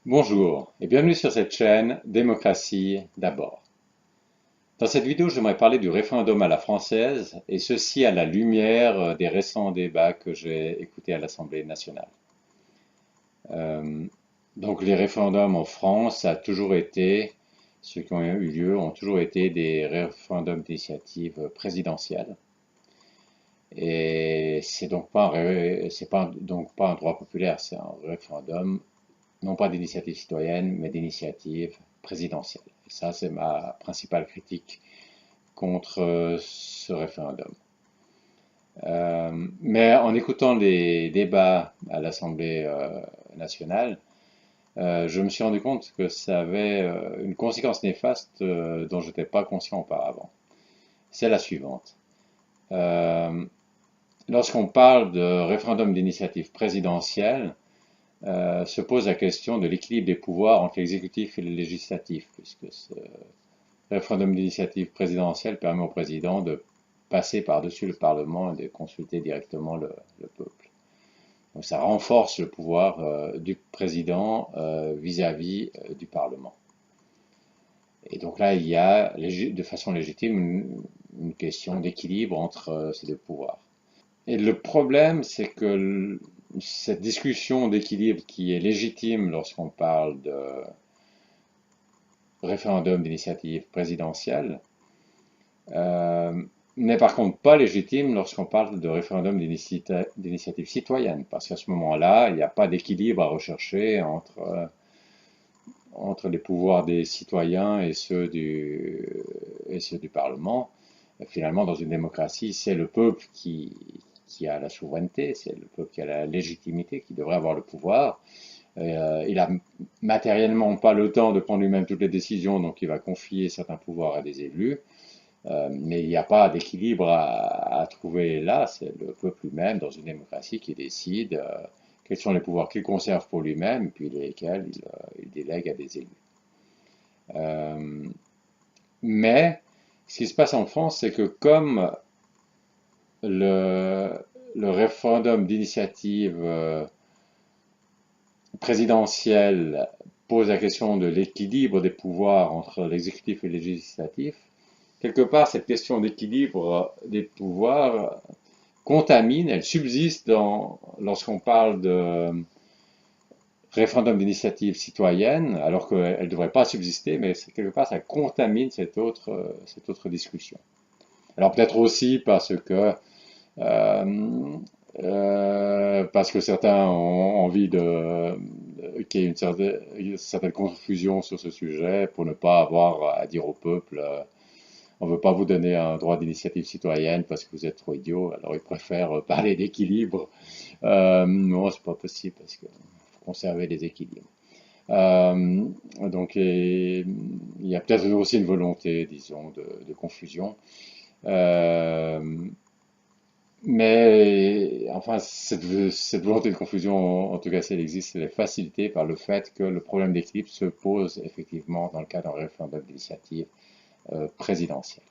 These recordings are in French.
Bonjour et bienvenue sur cette chaîne Démocratie d'abord. Dans cette vidéo, j'aimerais parler du référendum à la française et ceci à la lumière des récents débats que j'ai écoutés à l'Assemblée nationale. Euh, donc les référendums en France, ça a toujours été, ceux qui ont eu lieu ont toujours été des référendums d'initiative présidentielle. Et c'est donc pas un droit populaire, c'est un référendum non pas d'initiative citoyenne, mais d'initiative présidentielle. Et ça, c'est ma principale critique contre ce référendum. Mais en écoutant les débats à l'Assemblée nationale, je me suis rendu compte que ça avait une conséquence néfaste dont je n'étais pas conscient auparavant. C'est la suivante. Euh, Lorsqu'on parle de référendum d'initiative présidentielle, se pose la question de l'équilibre des pouvoirs entre l'exécutif et le législatif, puisque ce référendum d'initiative présidentielle permet au président de passer par-dessus le Parlement et de consulter directement le peuple. Donc ça renforce le pouvoir du président vis-à-vis du Parlement. Et donc là, il y a de façon légitime une question d'équilibre entre ces deux pouvoirs. Et le problème, c'est que cette discussion d'équilibre qui est légitime lorsqu'on parle de référendum d'initiative présidentielle euh, n'est par contre pas légitime lorsqu'on parle de référendum d'initiative citoyenne, parce qu'à ce moment-là, il n'y a pas d'équilibre à rechercher entre les pouvoirs des citoyens et ceux du Parlement. Et finalement, dans une démocratie, c'est le peuple qui a la souveraineté, c'est le peuple qui a la légitimité, qui devrait avoir le pouvoir. Il n'a matériellement pas le temps de prendre lui-même toutes les décisions, donc il va confier certains pouvoirs à des élus. Mais il n'y a pas d'équilibre à trouver là, c'est le peuple lui-même dans une démocratie qui décide quels sont les pouvoirs qu'il conserve pour lui-même, puis lesquels il délègue à des élus. Euh, mais ce qui se passe en France, c'est que comme le, le référendum d'initiative présidentielle pose la question de l'équilibre des pouvoirs entre l'exécutif et le législatif, quelque part, cette question d'équilibre des pouvoirs contamine, elle subsiste lorsqu'on parle de référendum d'initiative citoyenne, alors qu'elle ne devrait pas subsister, mais quelque part, ça contamine cette autre discussion. Alors peut-être aussi euh, parce que certains ont envie qu'il y ait une certaine confusion sur ce sujet pour ne pas avoir à dire au peuple on ne veut pas vous donner un droit d'initiative citoyenne parce que vous êtes trop idiot, alors ils préfèrent parler d'équilibre. Non, c'est pas possible parce qu'il faut conserver les équilibres. Euh, donc il y a peut-être aussi une volonté, disons, de confusion. Euh, mais enfin, cette volonté de confusion, en tout cas si elle existe, elle est facilitée par le fait que le problème d'équilibre se pose effectivement dans le cadre d'un référendum d'initiative présidentielle.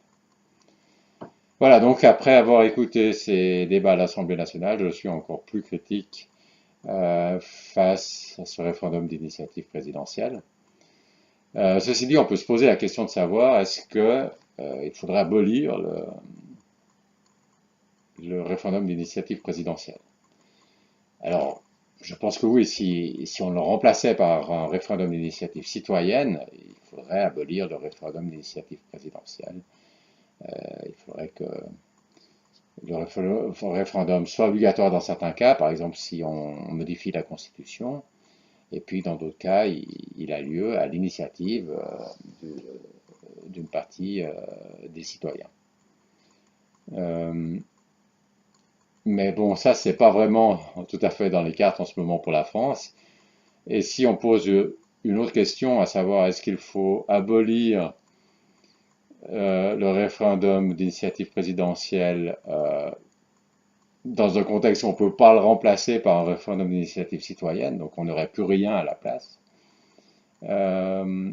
Voilà, donc après avoir écouté ces débats à l'Assemblée nationale, je suis encore plus critique face à ce référendum d'initiative présidentielle. Ceci dit, on peut se poser la question de savoir est-ce que il faudrait abolir le référendum d'initiative présidentielle. Alors, je pense que oui, si on le remplaçait par un référendum d'initiative citoyenne, il faudrait abolir le référendum d'initiative présidentielle. Il faudrait que le référendum soit obligatoire dans certains cas, par exemple si on modifie la Constitution, et puis dans d'autres cas, il a lieu à l'initiative d'une partie des citoyens. Euh, mais bon, ça, c'est pas vraiment tout à fait dans les cartes en ce moment pour la France. Et si on pose une autre question, à savoir est-ce qu'il faut abolir le référendum d'initiative présidentielle dans un contexte où on ne peut pas le remplacer par un référendum d'initiative citoyenne, donc on n'aurait plus rien à la place. Euh,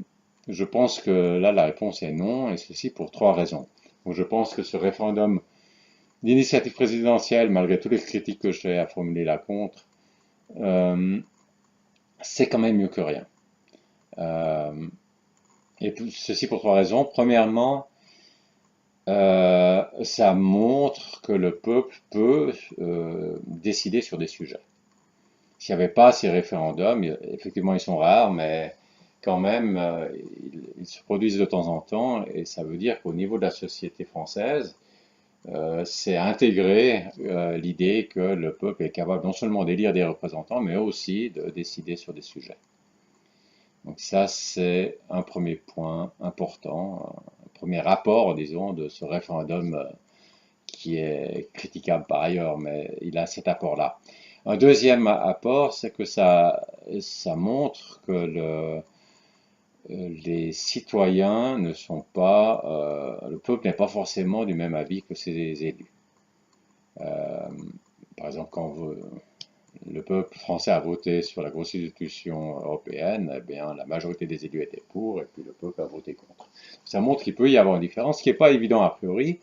je pense que là, la réponse est non, et ceci pour trois raisons. Donc, je pense que ce référendum d'initiative présidentielle, malgré toutes les critiques que j'ai à formuler là contre, euh, c'est quand même mieux que rien. Euh, et ceci pour trois raisons. Premièrement, ça montre que le peuple peut décider sur des sujets. S'il n'y avait pas ces référendums, effectivement ils sont rares, mais quand même ils se produisent de temps en temps, et ça veut dire qu'au niveau de la société française, c'est intégrer l'idée que le peuple est capable non seulement d'élire des représentants, mais aussi de décider sur des sujets. Donc ça, c'est un premier point important, un premier rapport, disons, de ce référendum qui est critiquable par ailleurs, mais il a cet apport-là. Un deuxième apport, c'est que ça montre que les citoyens ne sont pas, le peuple n'est pas forcément du même avis que ses élus. Euh, Par exemple, quand le peuple français a voté sur la Constitution européenne, eh bien, la majorité des élus étaient pour, et puis le peuple a voté contre. Ça montre qu'il peut y avoir une différence, ce qui n'est pas évident a priori,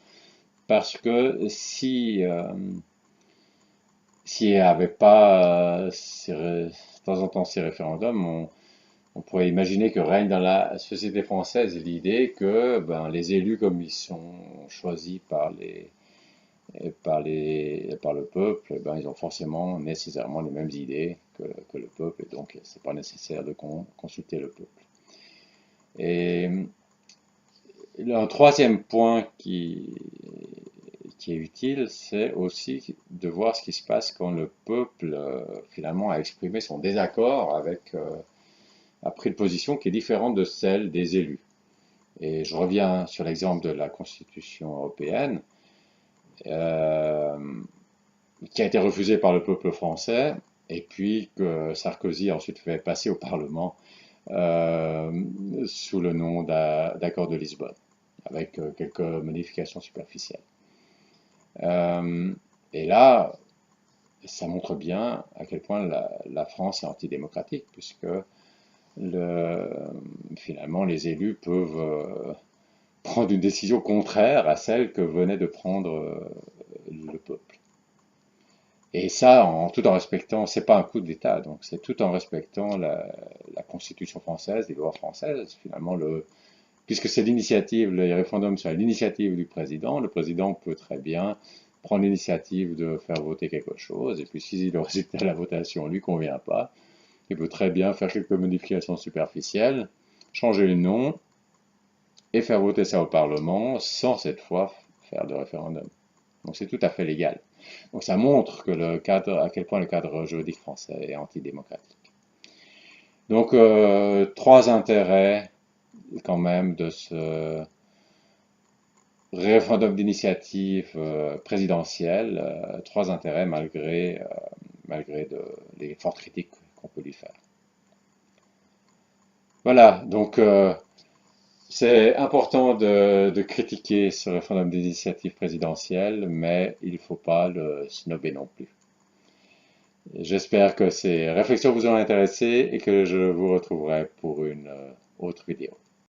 parce que s'il n'y avait pas de temps en temps ces référendums, on pourrait imaginer que règne dans la société française l'idée que ben, les élus, comme ils sont choisis par le peuple, eh ben, ils ont forcément nécessairement les mêmes idées que le peuple, et donc c'est pas nécessaire de consulter le peuple. Et un troisième point qui est utile, c'est aussi de voir ce qui se passe quand le peuple finalement a exprimé son désaccord a pris une position qui est différente de celle des élus. Et je reviens sur l'exemple de la Constitution européenne, euh, qui a été refusée par le peuple français, et puis que Sarkozy a ensuite fait passer au Parlement euh, sous le nom d'accord de Lisbonne, avec quelques modifications superficielles. Euh, et là, ça montre bien à quel point la France est antidémocratique, puisque le, finalement les élus peuvent prendre une décision contraire à celle que venait de prendre le peuple. Et ça, tout en respectant, c'est pas un coup d'État, donc c'est tout en respectant la Constitution française, les lois françaises. Finalement, puisque c'est l'initiative, les référendums sont à l'initiative du président, le président peut très bien prendre l'initiative de faire voter quelque chose, et puis si le résultat de la votation ne lui convient pas, il peut très bien faire quelques modifications superficielles, changer le nom et faire voter ça au Parlement sans cette fois faire de référendum. Donc c'est tout à fait légal. Donc ça montre que à quel point le cadre juridique français est antidémocratique. Donc trois intérêts quand même de ce référendum d'initiative présidentielle, trois intérêts malgré les fortes critiques qu'on peut lui faire. Voilà, donc c'est important de critiquer ce référendum d'initiative présidentielle, mais il ne faut pas le snobber non plus. J'espère que ces réflexions vous ont intéressé et que je vous retrouverai pour une autre vidéo.